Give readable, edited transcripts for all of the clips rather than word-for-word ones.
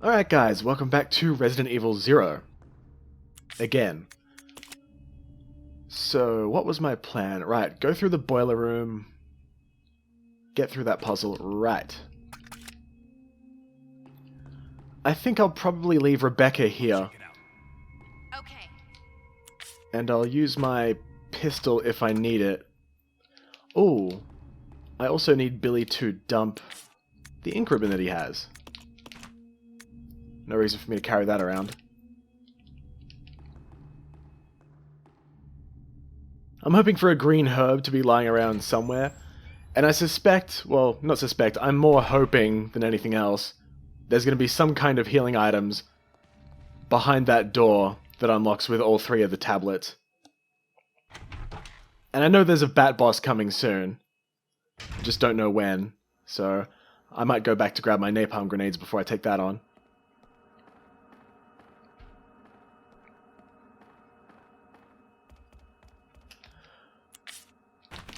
Alright guys, welcome back to Resident Evil 0. Again. So, what was my plan? Right, go through the boiler room. Get through that puzzle. Right. I think I'll probably leave Rebecca here. Okay. And I'll use my pistol if I need it. Ooh. I also need Billy to dump the ink ribbon that he has. No reason for me to carry that around. I'm hoping for a green herb to be lying around somewhere. And I suspect, well, not suspect, I'm more hoping than anything else, there's going to be some kind of healing items behind that door that unlocks with all three of the tablets. And I know there's a bat boss coming soon. I just don't know when. So I might go back to grab my napalm grenades before I take that on.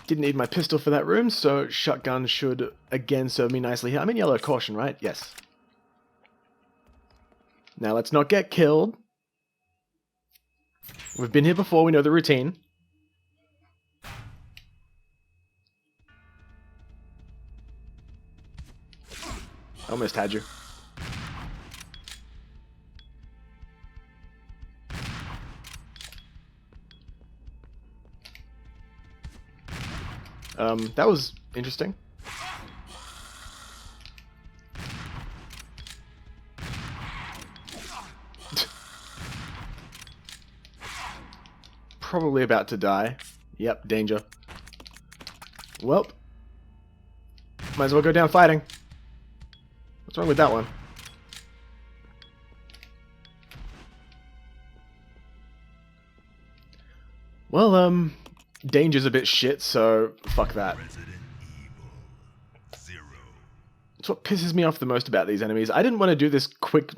Didn't need my pistol for that room, so shotgun should again serve me nicely here. I'm in yellow caution, right? Yes. Now let's not get killed. We've been here before, we know the routine. Almost had you. That was interesting. Probably about to die. Yep, danger. Well, might as well go down fighting. What's wrong with that one? Well, danger's a bit shit, so fuck that. That's what pisses me off the most about these enemies. I didn't want to do this quick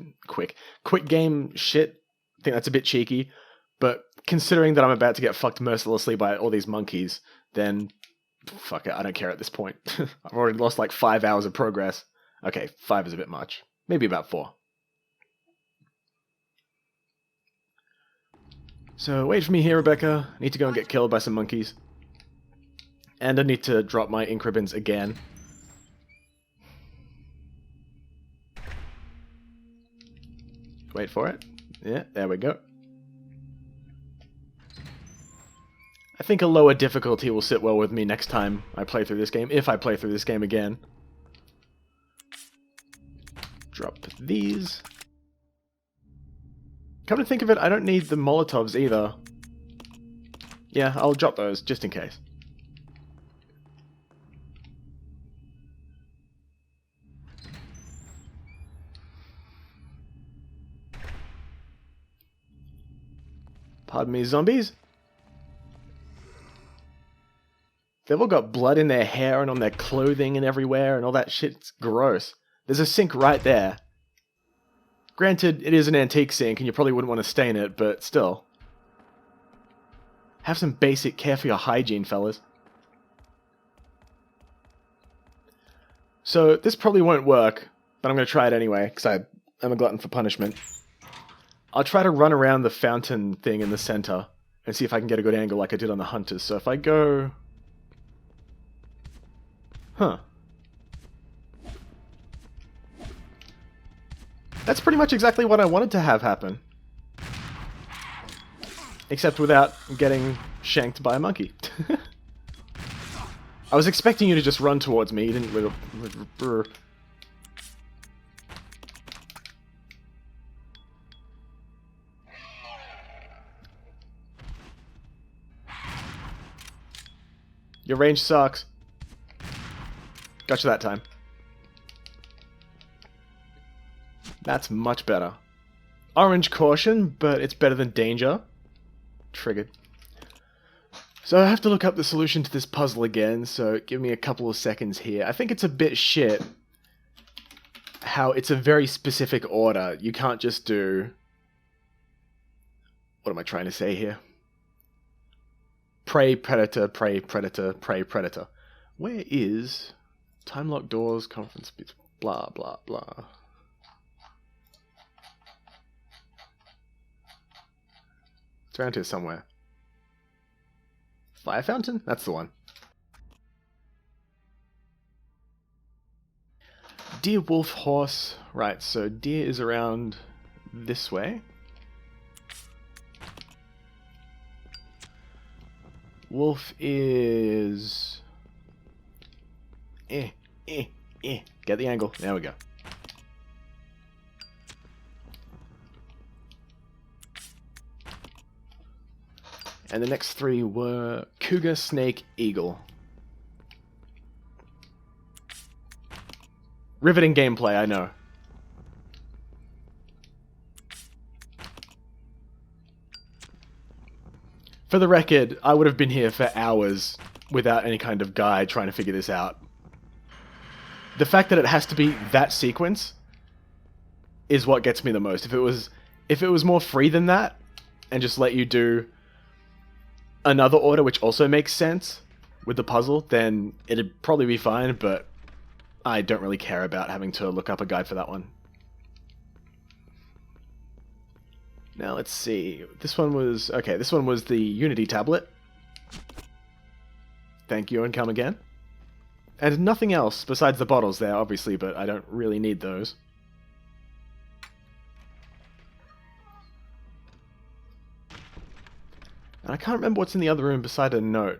game shit. I think that's a bit cheeky, but considering that I'm about to get fucked mercilessly by all these monkeys, then fuck it, I don't care at this point. I've already lost like 5 hours of progress. Okay, 5 is a bit much. Maybe about 4. So wait for me here, Rebecca. I need to go and get killed by some monkeys. And I need to drop my ink ribbons again. Wait for it. Yeah, there we go. I think a lower difficulty will sit well with me next time I play through this game, if I play through this game again. Drop these. Come to think of it, I don't need the Molotovs either. Yeah, I'll drop those, just in case. Pardon me, zombies. They've all got blood in their hair and on their clothing and everywhere and all that shit. It's gross. There's a sink right there. Granted, it is an antique sink and you probably wouldn't want to stain it, but still. Have some basic care for your hygiene, fellas. So, this probably won't work, but I'm going to try it anyway, because I'm a glutton for punishment. I'll try to run around the fountain thing in the center and see if I can get a good angle like I did on the Hunters. So if I go... Huh. That's pretty much exactly what I wanted to have happen. Except without getting shanked by a monkey. I was expecting you to just run towards me. You didn't... Your range sucks. Gotcha that time. That's much better. Orange caution, but it's better than danger. Triggered. So I have to look up the solution to this puzzle again, so give me a couple of seconds here. I think it's a bit shit how it's a very specific order. You can't just do... What am I trying to say here? Prey, predator, prey, predator, prey, predator. Where is time lock doors, conference bits, blah, blah, blah. It's around here somewhere. Fire fountain? That's the one. Deer, wolf, horse. Right, so deer is around this way. Wolf is... Get the angle. There we go. And the next three were cougar, snake, eagle. Riveting gameplay, I know. For the record, I would have been here for hours without any kind of guide trying to figure this out. The fact that it has to be that sequence is what gets me the most. If it was more free than that and just let you do another order which also makes sense with the puzzle, then it'd probably be fine, but I don't really care about having to look up a guide for that one. Now let's see. This one was... Okay, this one was the Unity tablet. Thank you and come again. And nothing else besides the bottles there, obviously, but I don't really need those. And I can't remember what's in the other room beside a note.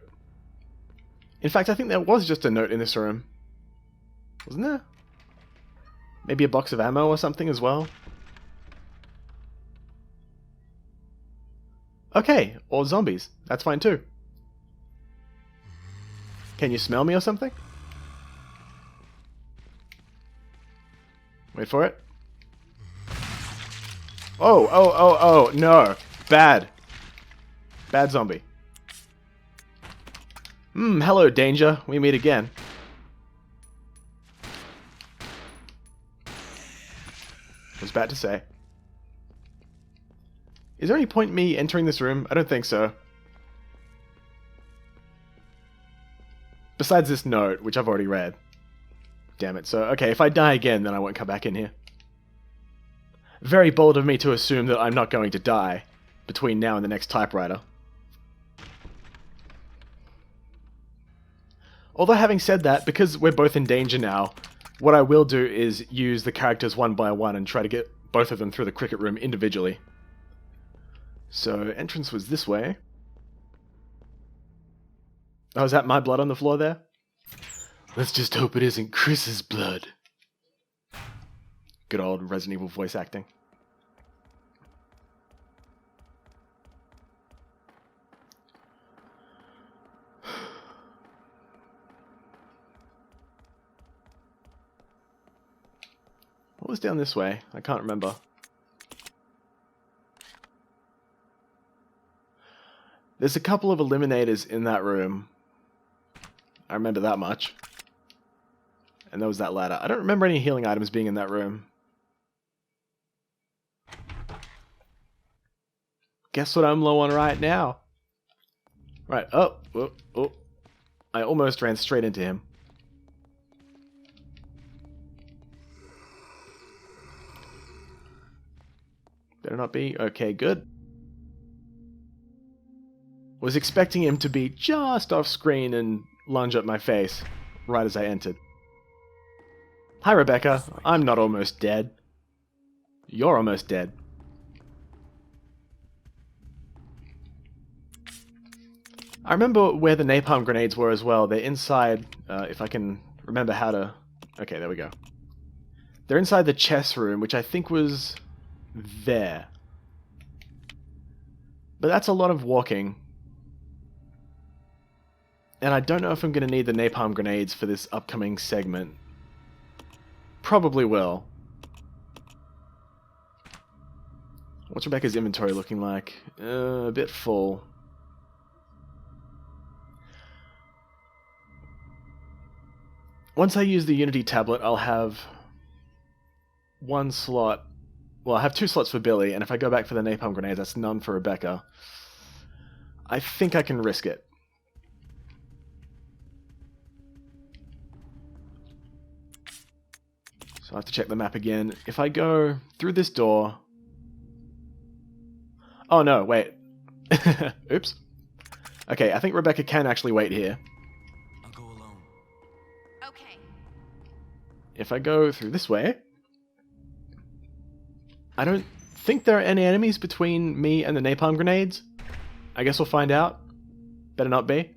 In fact, I think there was just a note in this room. Wasn't there? Maybe a box of ammo or something as well? Okay, or zombies. That's fine too. Can you smell me or something? Wait for it. Oh, no. Bad. Bad zombie. Hello, danger. We meet again. Was about to say. Is there any point in me entering this room? I don't think so. Besides this note, which I've already read. Damn it. So, okay, if I die again, then I won't come back in here. Very bold of me to assume that I'm not going to die between now and the next typewriter. Although having said that, because we're both in danger now, what I will do is use the characters one by one and try to get both of them through the cricket room individually. So, entrance was this way. Oh, is that my blood on the floor there? Let's just hope it isn't Chris's blood. Good old Resident Evil voice acting. What was down this way? I can't remember. There's a couple of eliminators in that room. I remember that much. And there was that ladder. I don't remember any healing items being in that room. Guess what I'm low on right now? Right, oh. I almost ran straight into him. Better not be. Okay, good. Was expecting him to be just off screen and lunge at my face right as I entered. Hi, Rebecca. I'm not almost dead. You're almost dead. I remember where the napalm grenades were as well. They're inside, if I can remember how to... Okay, there we go. They're inside the chess room, which I think was there. But that's a lot of walking. And I don't know if I'm going to need the napalm grenades for this upcoming segment. Probably will. What's Rebecca's inventory looking like? A bit full. Once I use the Unity tablet, I'll have one slot. Well, I have 2 slots for Billy, and if I go back for the napalm grenades, that's none for Rebecca. I think I can risk it. So I have to check the map again. If I go through this door... Oh no, wait. Oops. Okay, I think Rebecca can actually wait here. I'll go alone. Okay. If I go through this way, I don't think there are any enemies between me and the napalm grenades. I guess we'll find out. Better not be.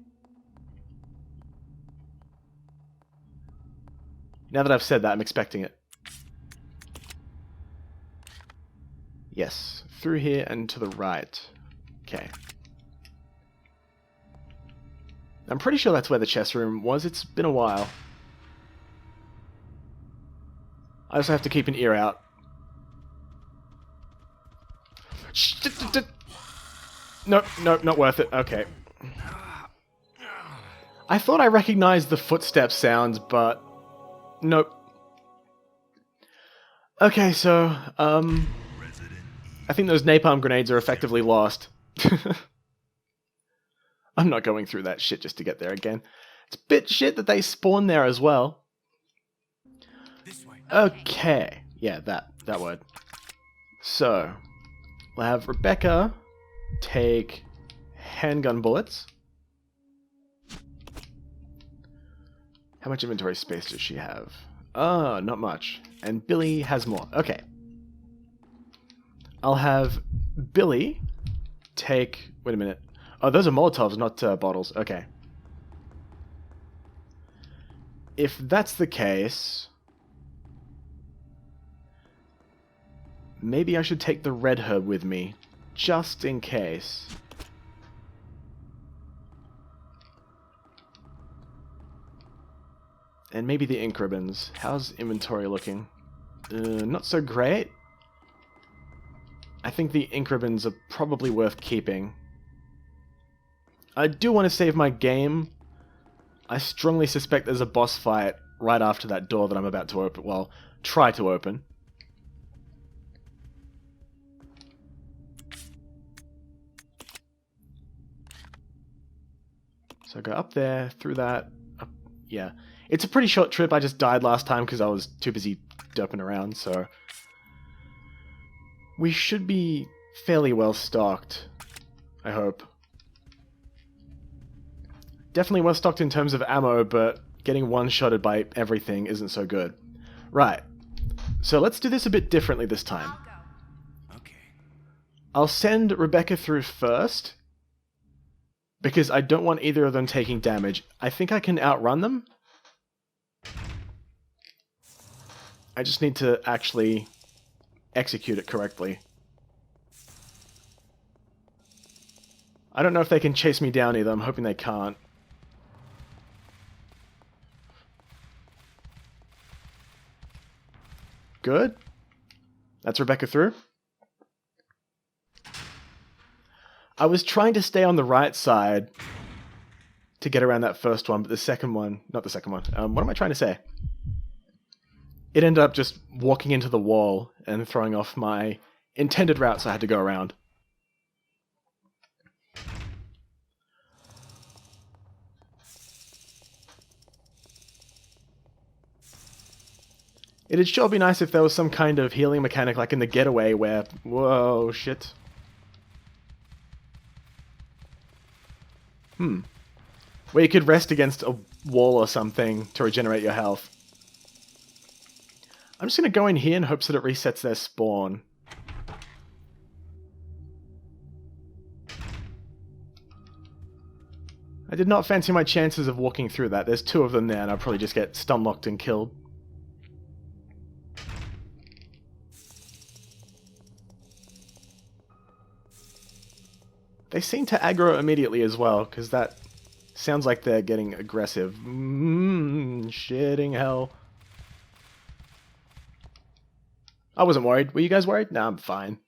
Now that I've said that, I'm expecting it. Yes, through here and to the right. Okay. I'm pretty sure that's where the chess room was. It's been a while. I also have to keep an ear out. Nope, nope, not worth it. Okay. I thought I recognized the footstep sounds, but nope. Okay, so, I think those napalm grenades are effectively lost. I'm not going through that shit just to get there again. It's a bit shit that they spawn there as well. This way. Okay. Yeah, that word. So, we'll have Rebecca take handgun bullets. How much inventory space does she have? Oh, not much. And Billy has more. Okay. I'll have Billy take... Wait a minute. Oh, those are Molotovs, not bottles. Okay. If that's the case... maybe I should take the red herb with me, just in case. And maybe the ink ribbons. How's inventory looking? Not so great. I think the ink ribbons are probably worth keeping. I do want to save my game. I strongly suspect there's a boss fight right after that door that I'm about to open. Well, try to open. So go up there, through that, up, yeah. It's a pretty short trip. I just died last time because I was too busy derping around, so... we should be fairly well stocked, I hope. Definitely well stocked in terms of ammo, but getting one-shotted by everything isn't so good. Right. So let's do this a bit differently this time. I'll go. Okay. I'll send Rebecca through first, because I don't want either of them taking damage. I think I can outrun them. I just need to actually execute it correctly. I don't know if they can chase me down either. I'm hoping they can't. Good. That's Rebecca through. I was trying to stay on the right side to get around that first one, but the second one... not the second one. What am I trying to say? It ended up just walking into the wall and throwing off my intended route, so I had to go around. It'd sure be nice if there was some kind of healing mechanic like in the Getaway where... whoa, shit. Where you could rest against a wall or something to regenerate your health. I'm just going to go in here in hopes that it resets their spawn. I did not fancy my chances of walking through that. There's two of them there and I'll probably just get stun-locked and killed. They seem to aggro immediately as well, because that sounds like they're getting aggressive. Shitting hell. I wasn't worried. Were you guys worried? Nah, I'm fine.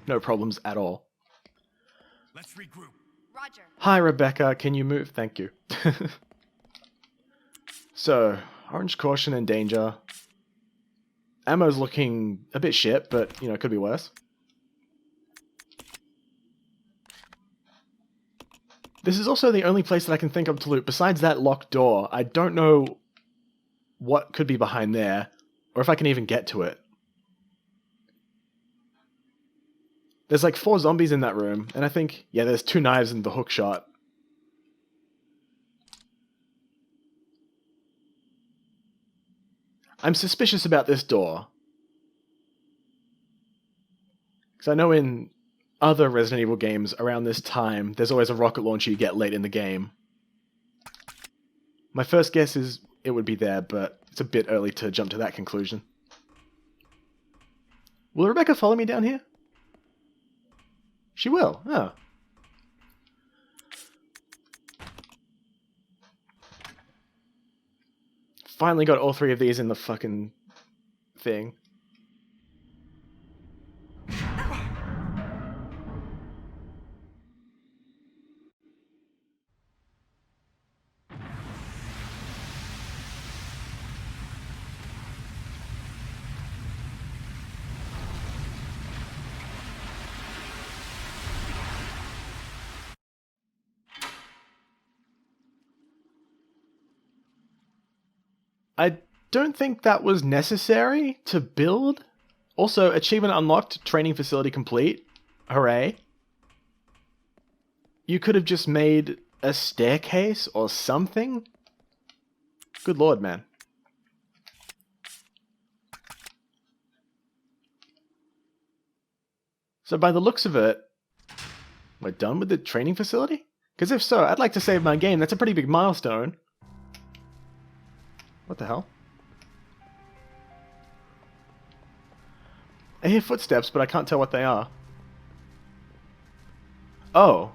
No problems at all. Let's regroup. Roger. Hi, Rebecca. Can you move? Thank you. So, orange caution and danger. Ammo's looking a bit shit, but, you know, it could be worse. This is also the only place that I can think of to loot. Besides that locked door, I don't know what could be behind there, or if I can even get to it. There's like 4 zombies in that room, and I think, yeah, there's 2 knives in the hook shot. I'm suspicious about this door. Because I know in other Resident Evil games around this time, there's always a rocket launcher you get late in the game. My first guess is it would be there, but it's a bit early to jump to that conclusion. Will Rebecca follow me down here? She will. Oh. Finally got all 3 of these in the fucking thing. I don't think that was necessary to build. Also, achievement unlocked, training facility complete. Hooray. You could have just made a staircase or something. Good lord, man. So by the looks of it, we're done with the training facility? Because if so, I'd like to save my game. That's a pretty big milestone. What the hell? I hear footsteps, but I can't tell what they are. Oh.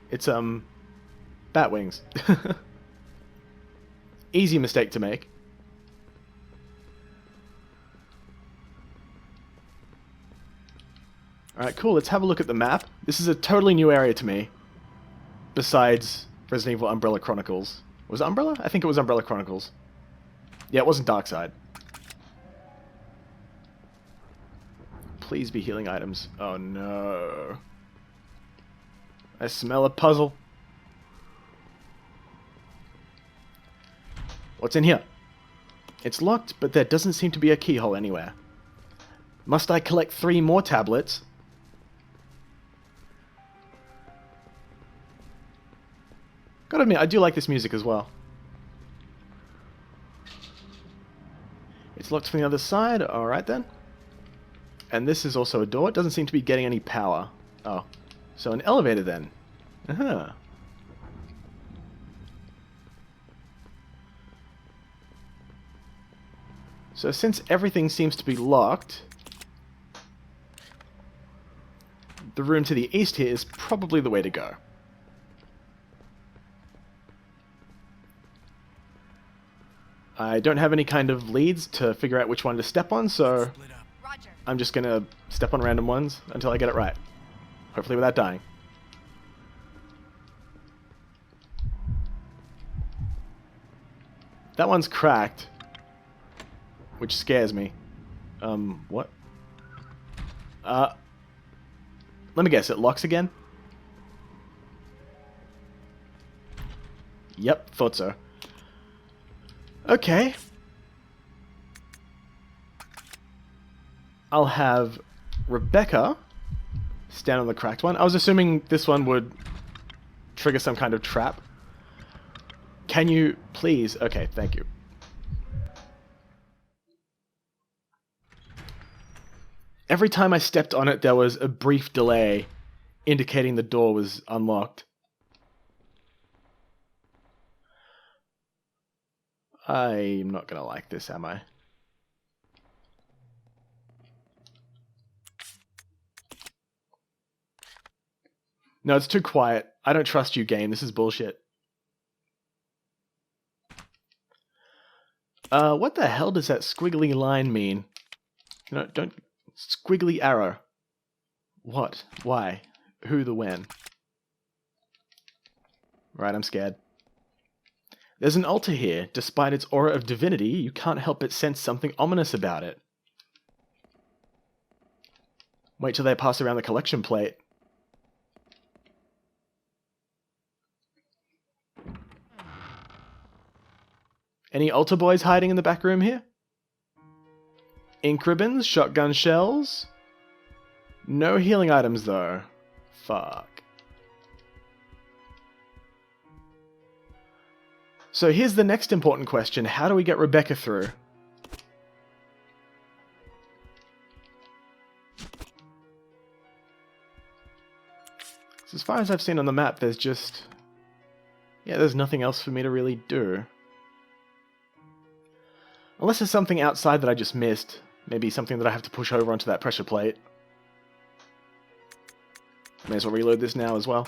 It's, bat wings. Easy mistake to make. Alright, cool. Let's have a look at the map. This is a totally new area to me. Besides Resident Evil Umbrella Chronicles. Was it Umbrella? I think it was Umbrella Chronicles. Yeah, it wasn't Darkside. Please be healing items. Oh no. I smell a puzzle. What's in here? It's locked, but there doesn't seem to be a keyhole anywhere. Must I collect 3 more tablets? Gotta admit, I do like this music as well. It's locked from the other side. Alright then. And this is also a door. It doesn't seem to be getting any power. Oh. So an elevator then. Uh-huh. So since everything seems to be locked, the room to the east here is probably the way to go. I don't have any kind of leads to figure out which one to step on, so Split up. Roger. I'm just gonna step on random ones until I get it right. Hopefully without dying. That one's cracked, which scares me. What? Let me guess, it locks again? Yep, thought so. Okay. I'll have Rebecca stand on the cracked one. I was assuming this one would trigger some kind of trap. Can you please? Okay, thank you. Every time I stepped on it, there was a brief delay indicating the door was unlocked. I'm not gonna like this, am I? No, it's too quiet. I don't trust you, game. This is bullshit. What the hell does that squiggly line mean? No, don't... Squiggly arrow. What? Why? Who the when? Right, I'm scared. There's an altar here. Despite its aura of divinity, you can't help but sense something ominous about it. Wait till they pass around the collection plate. Any altar boys hiding in the back room here? Ink ribbons, shotgun shells. No healing items, though. Fuck. So here's the next important question. How do we get Rebecca through? So as far as I've seen on the map, there's just... yeah, there's nothing else for me to really do. Unless there's something outside that I just missed. Maybe something that I have to push over onto that pressure plate. May as well reload this now as well.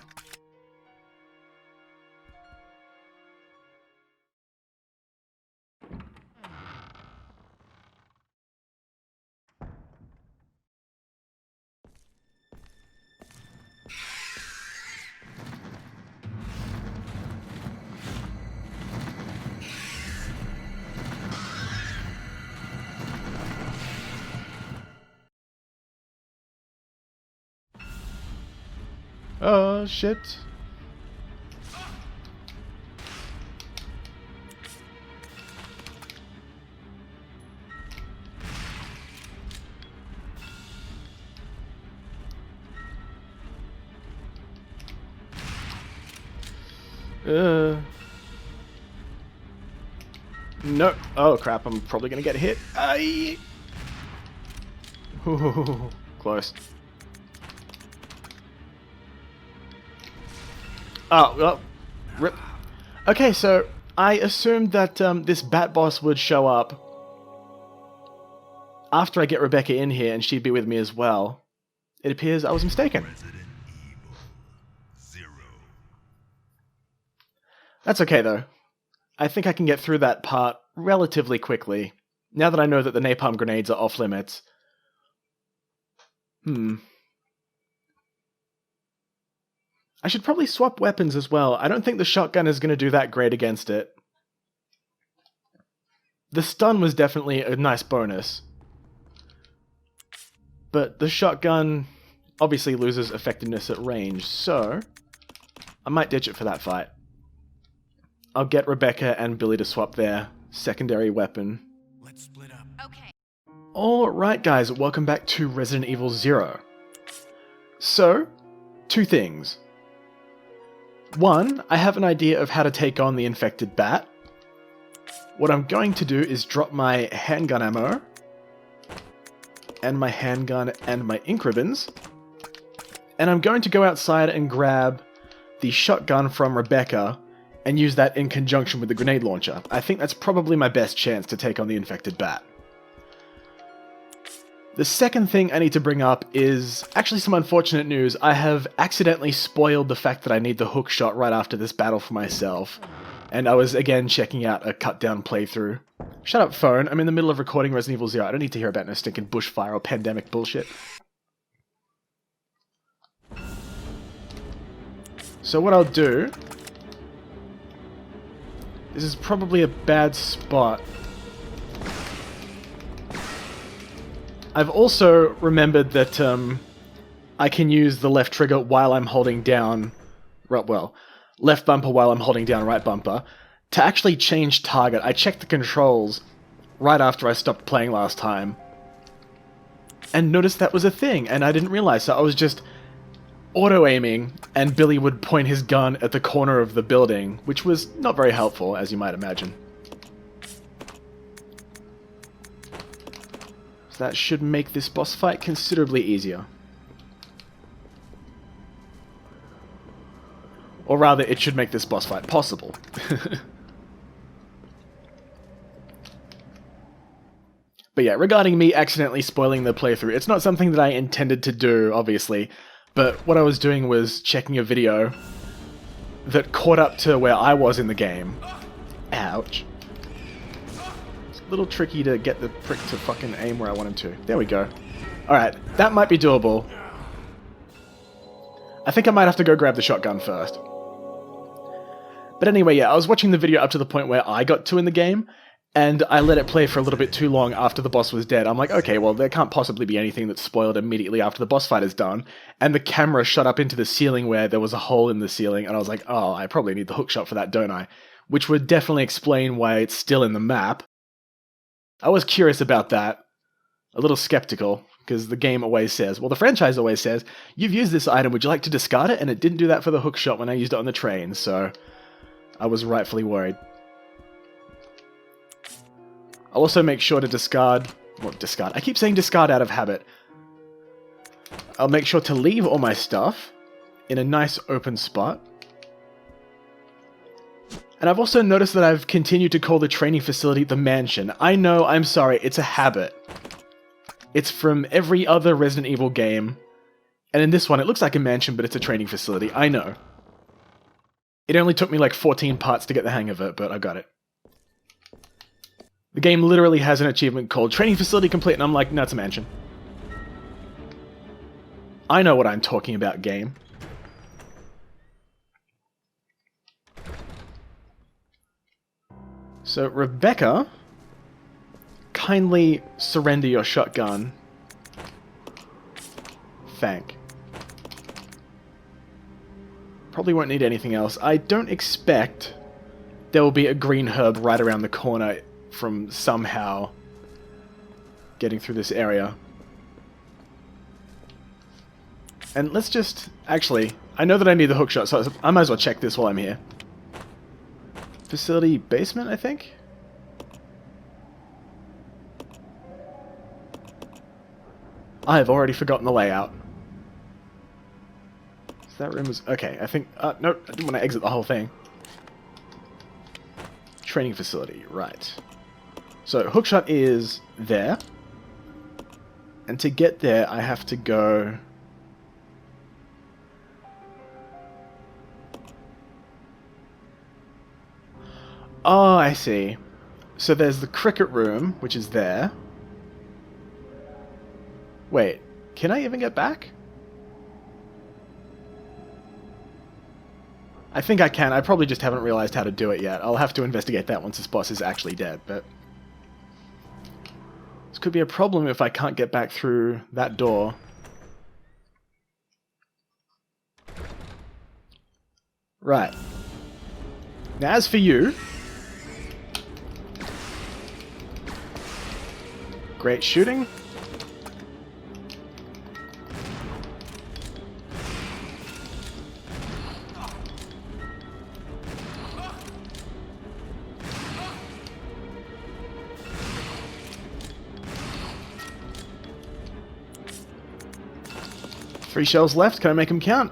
Oh, shit. No. Oh, crap. I'm probably gonna get hit. Aye. Ooh, close. Oh, well. Rip. Okay, so I assumed that this bat boss would show up after I get Rebecca in here and she'd be with me as well. It appears I was mistaken. Resident Evil 0. That's okay, though. I think I can get through that part relatively quickly, now that I know that the napalm grenades are off limits. I should probably swap weapons as well. I don't think the shotgun is going to do that great against it. The stun was definitely a nice bonus. But the shotgun obviously loses effectiveness at range, so I might ditch it for that fight. I'll get Rebecca and Billy to swap their secondary weapon. Let's split up. Okay. Alright guys, welcome back to Resident Evil 0. So, two things. One, I have an idea of how to take on the infected bat. What I'm going to do is drop my handgun ammo, and my handgun and my ink ribbons, and I'm going to go outside and grab the shotgun from Rebecca and use that in conjunction with the grenade launcher. I think that's probably my best chance to take on the infected bat. The second thing I need to bring up is actually some unfortunate news. I have accidentally spoiled the fact that I need the hook shot right after this battle for myself, and I was again checking out a cut down playthrough. Shut up, phone. I'm in the middle of recording Resident Evil 0. I don't need to hear about no stinking bushfire or pandemic bullshit. So what I'll do... this is probably a bad spot. I've also remembered that I can use the left trigger while I'm holding down... well, left bumper while I'm holding down right bumper to actually change target. I checked the controls right after I stopped playing last time and noticed that was a thing, and I didn't realize, so I was just auto-aiming and Billy would point his gun at the corner of the building, which was not very helpful, as you might imagine. So that should make this boss fight considerably easier. Or rather, it should make this boss fight possible. But yeah, regarding me accidentally spoiling the playthrough, it's not something that I intended to do, obviously, but what I was doing was checking a video that caught up to where I was in the game. Ouch. It's a little tricky to get the prick to fucking aim where I want him to. There we go. Alright, that might be doable. I think I might have to go grab the shotgun first. But anyway, yeah, I was watching the video up to the point where I got to in the game, and I let it play for a little bit too long after the boss was dead. I'm like, okay, well, there can't possibly be anything that's spoiled immediately after the boss fight is done. And the camera shot up into the ceiling where there was a hole in the ceiling, and I was like, oh, I probably need the hookshot for that, don't I? Which would definitely explain why it's still in the map. I was curious about that. A little skeptical, because the game always says, well, the franchise always says, you've used this item, would you like to discard it? And it didn't do that for the hook shot when I used it on the train, so I was rightfully worried. I'll also make sure to discard... Well, discard. I keep saying discard out of habit. I'll make sure to leave all my stuff in a nice open spot. And I've also noticed that I've continued to call the training facility the mansion. I know, I'm sorry, it's a habit. It's from every other Resident Evil game. And in this one, it looks like a mansion, but it's a training facility. I know. It only took me like 14 parts to get the hang of it, but I got it. The game literally has an achievement called Training Facility Complete, and I'm like, no, it's a mansion. I know what I'm talking about, game. So, Rebecca, kindly surrender your shotgun. Thank. Probably won't need anything else. I don't expect there will be a green herb right around the corner from somehow getting through this area. And let's just... Actually, I know that I need the hookshot, so I might as well check this while I'm here. Facility basement, I think? I have already forgotten the layout. So that room was... Okay, I think... no, I didn't want to exit the whole thing. Training facility, right. So, hookshot is there. And to get there, I have to go... Oh, I see. So there's the cricket room, which is there. Wait, can I even get back? I think I can. I probably just haven't realized how to do it yet. I'll have to investigate that once this boss is actually dead, but... This could be a problem if I can't get back through that door. Right. Now, as for you... Great shooting. Three shells left. Can I make them count?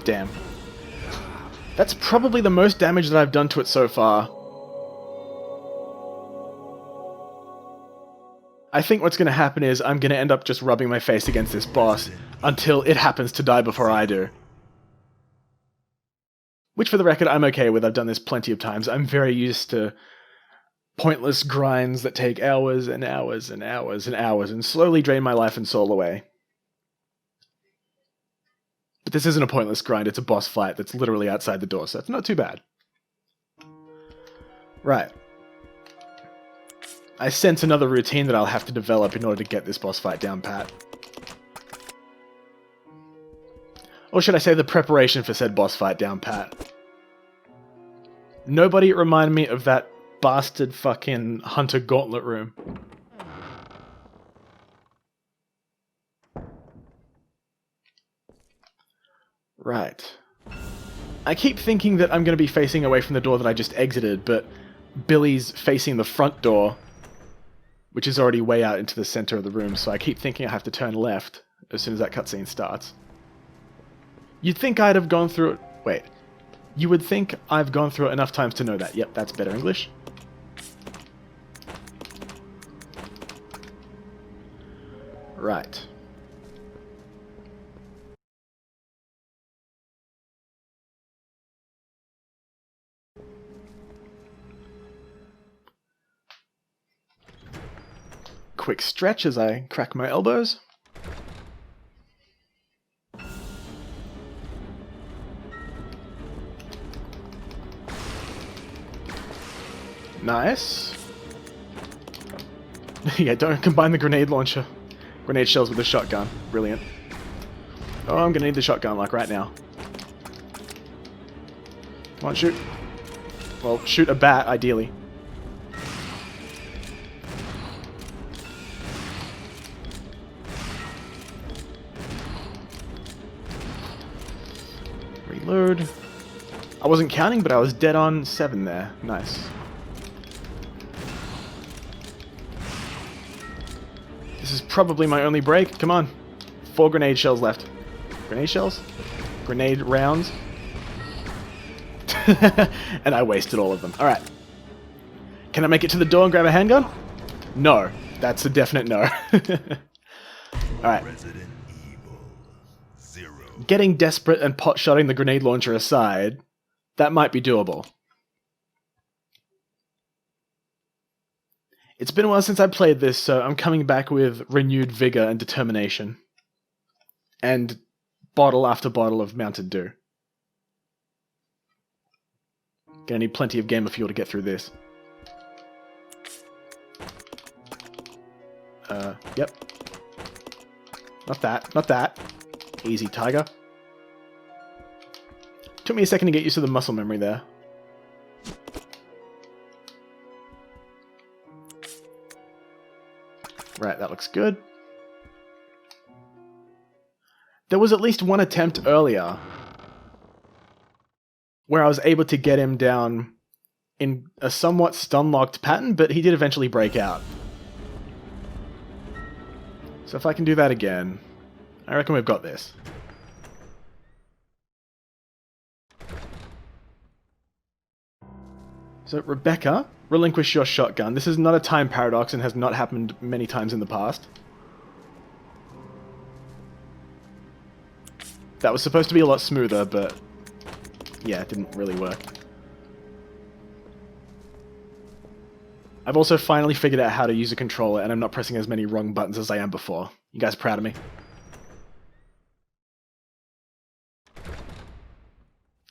Damn. That's probably the most damage that I've done to it so far. I think what's going to happen is I'm going to end up just rubbing my face against this boss until it happens to die before I do. Which, for the record, I'm okay with. I've done this plenty of times. I'm very used to pointless grinds that take hours and hours and hours and hours and slowly drain my life and soul away. But this isn't a pointless grind, it's a boss fight that's literally outside the door, so it's not too bad. Right. I sense another routine that I'll have to develop in order to get this boss fight down pat. Or should I say the preparation for said boss fight down pat. Nobody remind me of that bastard fucking Hunter Gauntlet room. Right. I keep thinking that I'm going to be facing away from the door that I just exited, but Billy's facing the front door, which is already way out into the center of the room, so I keep thinking I have to turn left as soon as that cutscene starts. You'd think I'd have gone through it... Wait. You would think I've gone through it enough times to know that. Yep, that's better English. Right. Quick stretch as I crack my elbows. Nice. Yeah, don't combine the grenade launcher. Grenade shells with the shotgun. Brilliant. Oh, I'm gonna need the shotgun like right now. Come on, shoot. Well, shoot a bat, ideally. I wasn't counting, but I was dead on 7 there. Nice. This is probably my only break. Come on. 4 grenade shells left. Grenade shells? Grenade rounds? And I wasted all of them. Alright. Can I make it to the door and grab a handgun? No. That's a definite no. Alright. Resident Evil 0. Getting desperate and pot-shotting the grenade launcher aside, that might be doable. It's been a while since I played this, so I'm coming back with renewed vigor and determination. And bottle after bottle of Mountain Dew. Gonna need plenty of gamer fuel to get through this. Yep. Not that, not that. Easy, tiger. Took me a second to get used to the muscle memory there. Right, that looks good. There was at least one attempt earlier where I was able to get him down in a somewhat stun-locked pattern, but he did eventually break out. So if I can do that again, I reckon we've got this. So Rebecca, relinquish your shotgun. This is not a time paradox and has not happened many times in the past. That was supposed to be a lot smoother, but yeah, it didn't really work. I've also finally figured out how to use a controller, and I'm not pressing as many wrong buttons as I am before. You guys proud of me?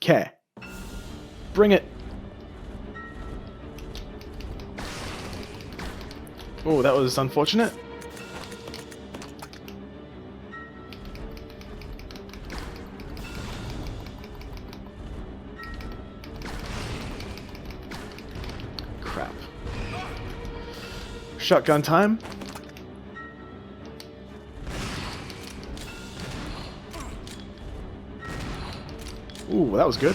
Okay. Bring it. Oh, that was unfortunate. Crap. Shotgun time. Ooh, that was good.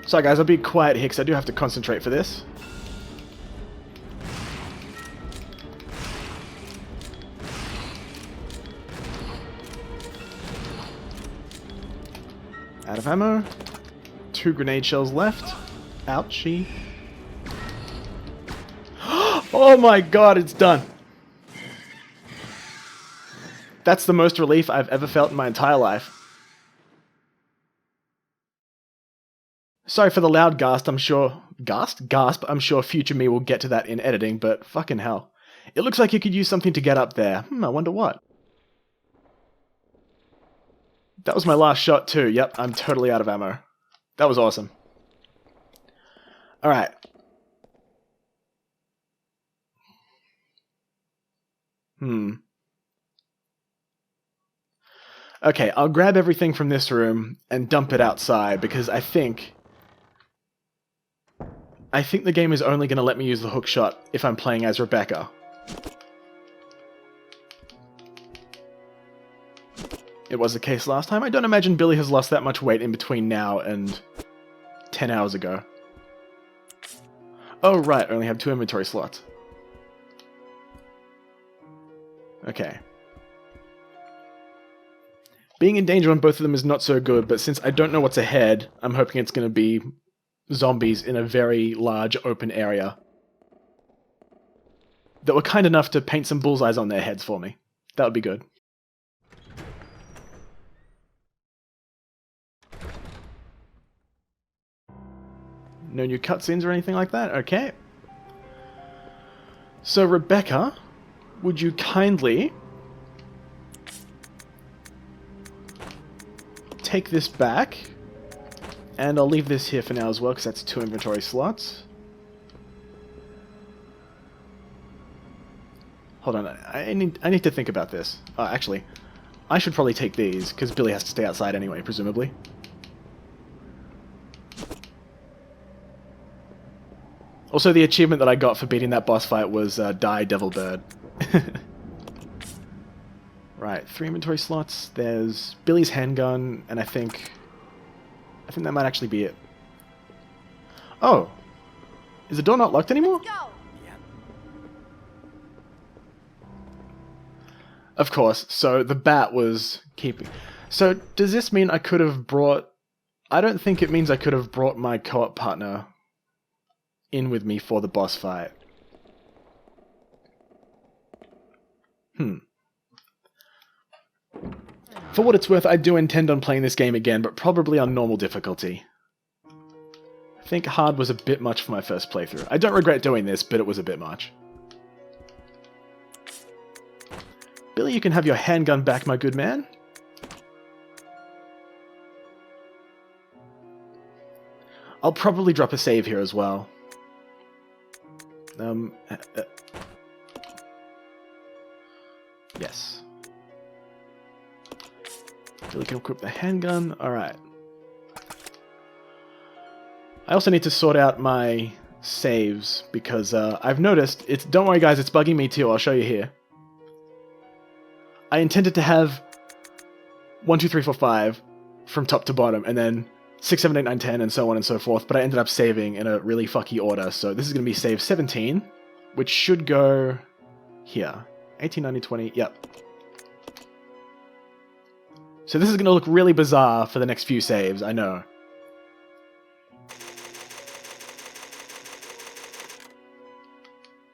Sorry guys, I'll be quiet here because I do have to concentrate for this. Out of ammo. 2 grenade shells left. Ouchie. Oh my god, it's done. That's the most relief I've ever felt in my entire life. Sorry for the loud gasp, I'm sure... Gasp? I'm sure future me will get to that in editing, but fucking hell. It looks like you could use something to get up there. I wonder what. That was my last shot too. Yep, I'm totally out of ammo. That was awesome. Alright. Okay, I'll grab everything from this room and dump it outside, because I think the game is only going to let me use the hook shot if I'm playing as Rebecca. It was the case last time. I don't imagine Billy has lost that much weight in between now and 10 hours ago. Oh right, I only have 2 inventory slots. Okay. Being in danger on both of them is not so good, but since I don't know what's ahead, I'm hoping it's going to be zombies in a very large open area that were kind enough to paint some bullseyes on their heads for me. That would be good. No new cutscenes or anything like that? Okay. So, Rebecca, would you kindly take this back? And I'll leave this here for now as well, because that's 2 inventory slots. Hold on, I need to think about this. Actually, I should probably take these, because Billy has to stay outside anyway, presumably. Also, the achievement that I got for beating that boss fight was Die Devil Bird. Right. Alright, 3 inventory slots. There's Billy's handgun, and I think that might actually be it. Oh! Is the door not locked anymore? Go. Of course, so the bat was keeping... So, does this mean I could have brought... I don't think it means I could have brought my co-op partner in with me for the boss fight. For what it's worth, I do intend on playing this game again, but probably on normal difficulty. I think hard was a bit much for my first playthrough. I don't regret doing this, but it was a bit much. Billy, you can have your handgun back, my good man. I'll probably drop a save here as well. Yes. Billy can equip the handgun. Alright. I also need to sort out my saves because I've noticed it's... Don't worry guys, it's bugging me too. I'll show you here. I intended to have 1, 2, 3, 4, 5 from top to bottom, and then 6, 7, 8, 9, 10, and so on and so forth, but I ended up saving in a really fucky order, so this is going to be save 17, which should go here. 18, 19, 20, yep. So this is going to look really bizarre for the next few saves, I know.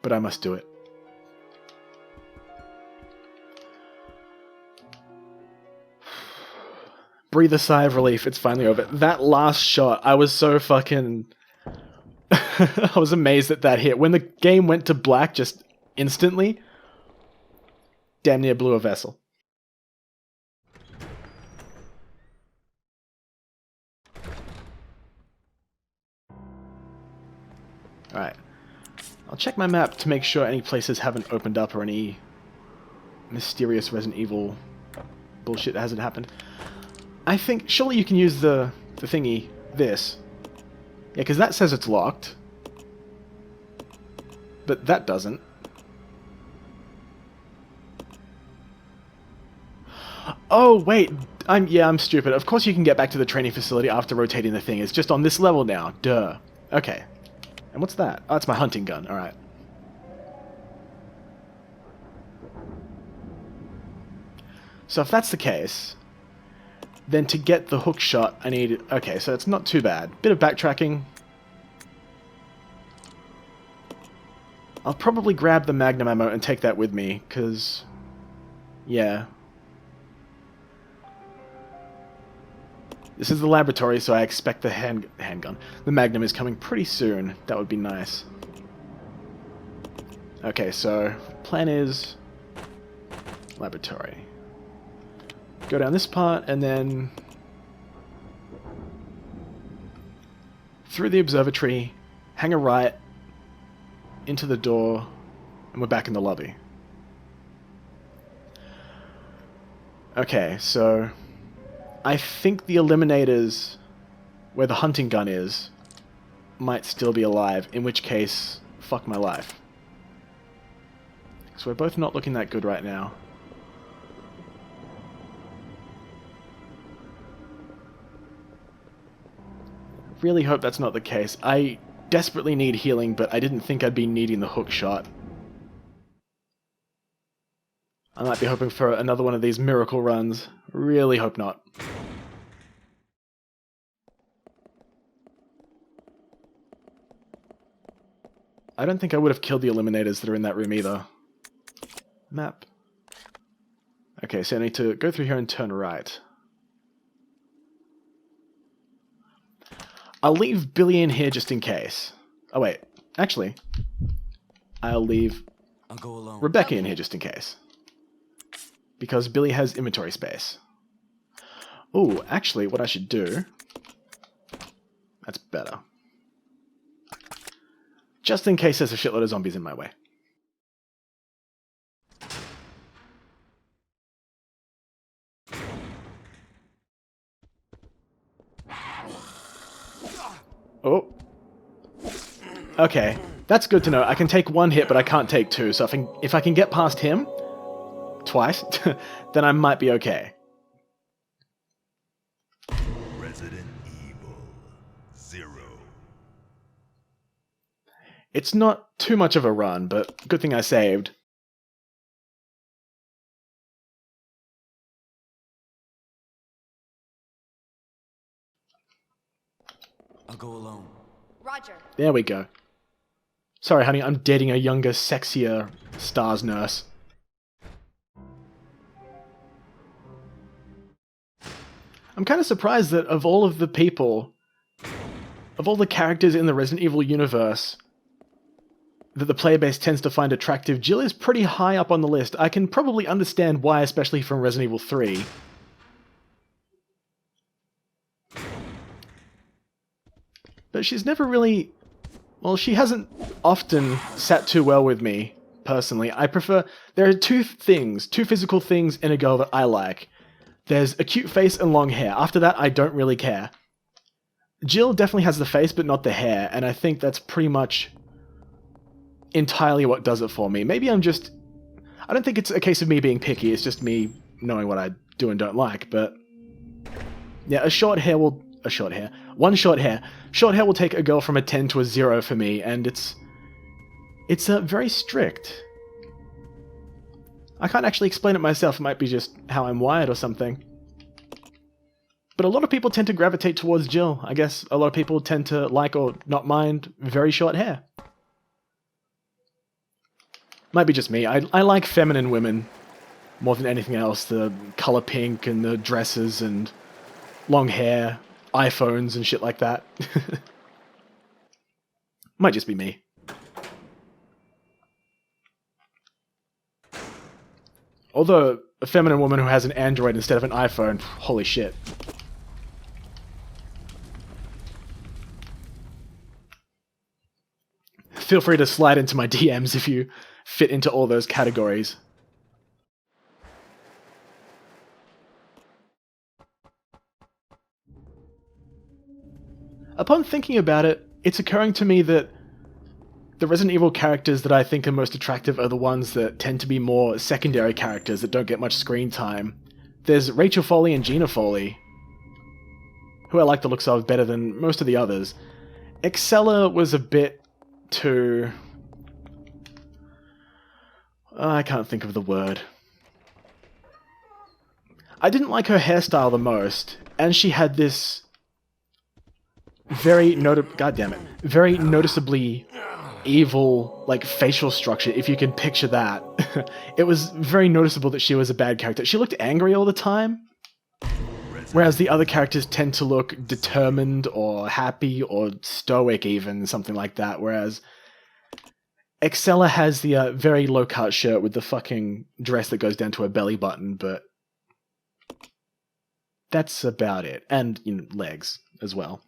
But I must do it. Breathe a sigh of relief, it's finally over. That last shot, I was so fucking... I was amazed that that hit. When the game went to black just instantly, damn near blew a vessel. Alright. I'll check my map to make sure any places haven't opened up or any mysterious Resident Evil bullshit hasn't happened. I think, surely you can use the thingy, this. Yeah, because that says it's locked. But that doesn't. Oh, wait, I'm stupid. Of course you can get back to the training facility after rotating the thing. It's just on this level now. Duh. Okay. And what's that? Oh, it's my hunting gun. Alright. So if that's the case, then to get the hook shot, I need... Okay, so it's not too bad. Bit of backtracking. I'll probably grab the magnum ammo and take that with me, because... Yeah. This is the laboratory, so I expect the handgun. The magnum is coming pretty soon. That would be nice. Okay, so... Plan is... Laboratory. Go down this part, and then... Through the observatory, hang a right, into the door, and we're back in the lobby. Okay, so... I think the eliminators, where the hunting gun is, might still be alive, in which case, fuck my life. So we're both not looking that good right now. Really hope that's not the case. I desperately need healing, but I didn't think I'd be needing the hook shot. I might be hoping for another one of these miracle runs. Really hope not. I don't think I would have killed the eliminators that are in that room either. Map. Okay, so I need to go through here and turn right. I'll leave Billy in here just in case. Oh wait, actually, I'll leave go alone. Rebecca in here just in case. Because Billy has inventory space. Oh, actually, what I should do... That's better. Just in case there's a shitload of zombies in my way. Oh. Okay, that's good to know. I can take one hit, but I can't take two, so if I can get past him, twice, then I might be okay. Resident Evil 0. It's not too much of a run, but good thing I saved. I'll go alone. Roger. There we go. Sorry, honey, I'm dating a younger, sexier STARS nurse. I'm kind of surprised that of all of the people, of all the characters in the Resident Evil universe that the player base tends to find attractive, Jill is pretty high up on the list. I can probably understand why, especially from Resident Evil 3. But she's never really... Well, she hasn't often sat too well with me, personally. I prefer... There are two physical things in a girl that I like. There's a cute face and long hair. After that, I don't really care. Jill definitely has the face, but not the hair, and I think that's pretty much entirely what does it for me. Maybe I'm just... I don't think it's a case of me being picky, it's just me knowing what I do and don't like, but... Yeah, one short hair. Short hair will take a girl from a 10 to a 0 for me, and it's very strict. I can't actually explain it myself, it might be just how I'm wired or something. But a lot of people tend to gravitate towards Jill. I guess a lot of people tend to like or not mind very short hair. Might be just me. I like feminine women more than anything else. The color pink and the dresses and long hair, iPhones and shit like that. Might just be me. Although, a feminine woman who has an Android instead of an iPhone, holy shit. Feel free to slide into my DMs if you fit into all those categories. Upon thinking about it, it's occurring to me that the Resident Evil characters that I think are most attractive are the ones that tend to be more secondary characters that don't get much screen time. There's Rachel Foley and Gina Foley, who I like the looks of better than most of the others. Excella was a bit too... I can't think of the word. I didn't like her hairstyle the most, and she had this very noticeably evil, like, facial structure, if you can picture that. It was very noticeable that she was a bad character. She looked angry all the time, whereas the other characters tend to look determined or happy or stoic even, something like that, whereas Excella has the very low-cut shirt with the fucking dress that goes down to her belly button, but that's about it. And, you know, legs as well.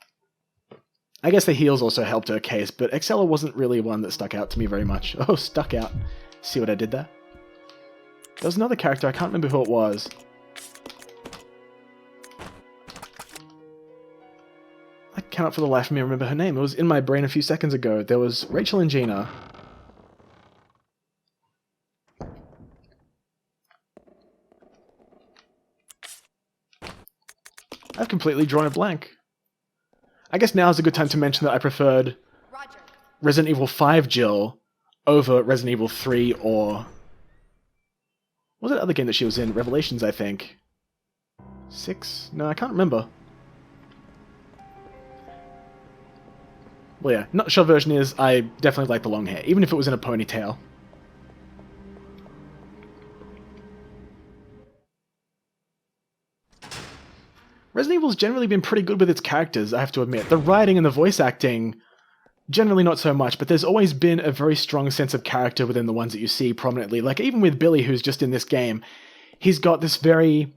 I guess the heels also helped her case, but Excella wasn't really one that stuck out to me very much. Oh, stuck out. See what I did there? There was another character, I can't remember who it was. I cannot for the life of me remember her name. It was in my brain a few seconds ago. There was Rachel and Gina. I've completely drawn a blank. I guess now is a good time to mention that I preferred Roger. Resident Evil 5 Jill over Resident Evil 3 or... What was that other game that she was in? Revelations, I think. 6? No, I can't remember. Well, yeah, nutshell version is I definitely like the long hair, even if it was in a ponytail. Resident Evil's generally been pretty good with its characters, I have to admit. The writing and the voice acting, generally not so much, but there's always been a very strong sense of character within the ones that you see prominently. Like, even with Billy, who's just in this game, he's got this very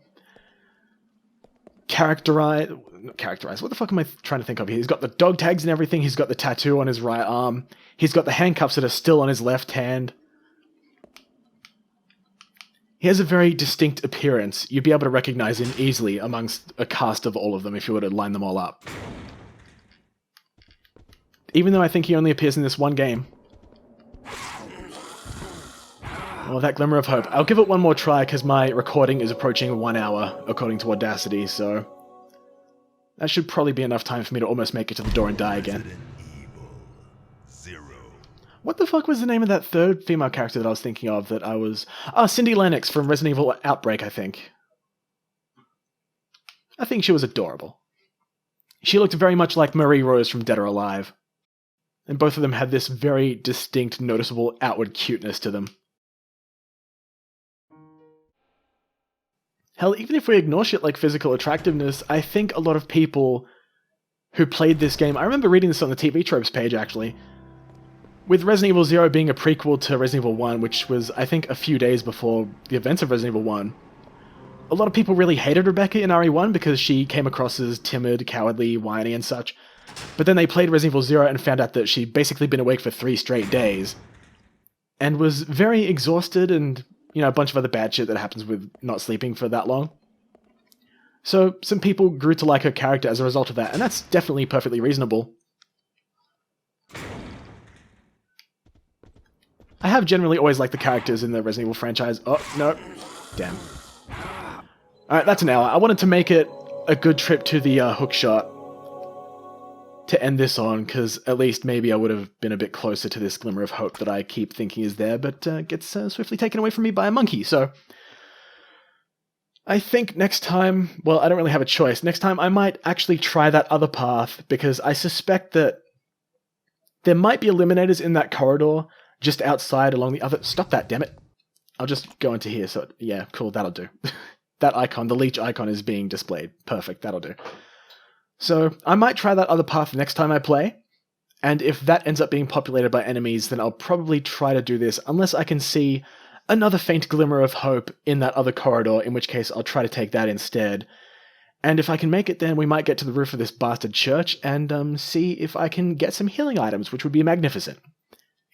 characterized... What the fuck am I trying to think of here? He's got the dog tags and everything, he's got the tattoo on his right arm, he's got the handcuffs that are still on his left hand. He has a very distinct appearance. You'd be able to recognize him easily amongst a cast of all of them if you were to line them all up. Even though I think he only appears in this one game. Well, that glimmer of hope. I'll give it one more try because my recording is approaching 1 hour, according to Audacity, so that should probably be enough time for me to almost make it to the door and die again. Resident Evil 0. What the fuck was the name of that third female character that I was thinking of that I was... Oh, Cindy Lennox from Resident Evil Outbreak, I think. I think she was adorable. She looked very much like Marie Rose from Dead or Alive. And both of them had this very distinct, noticeable outward cuteness to them. Hell, even if we ignore shit like physical attractiveness, I think a lot of people who played this game... I remember reading this on the TV Tropes page, actually. With Resident Evil 0 being a prequel to Resident Evil 1, which was, I think, a few days before the events of Resident Evil 1, a lot of people really hated Rebecca in RE1 because she came across as timid, cowardly, whiny, and such. But then they played Resident Evil 0 and found out that she'd basically been awake for 3 straight days, and was very exhausted and... you know, a bunch of other bad shit that happens with not sleeping for that long. So, some people grew to like her character as a result of that, and that's definitely perfectly reasonable. I have generally always liked the characters in the Resident Evil franchise. Oh, no. Damn. Alright, that's an hour. I wanted to make it a good trip to the hook shot to end this on, because at least maybe I would have been a bit closer to this glimmer of hope that I keep thinking is there, but gets swiftly taken away from me by a monkey, so... I think next time... well, I don't really have a choice. Next time I might actually try that other path, because I suspect that there might be eliminators in that corridor just outside along the other... Stop that, damn it. I'll just go into here, so... yeah, cool, that'll do. That icon, the leech icon, is being displayed. Perfect, that'll do. So, I might try that other path next time I play, and if that ends up being populated by enemies, then I'll probably try to do this, unless I can see another faint glimmer of hope in that other corridor, in which case I'll try to take that instead. And if I can make it, then we might get to the roof of this bastard church, and see if I can get some healing items, which would be magnificent.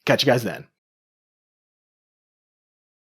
Catch you guys then.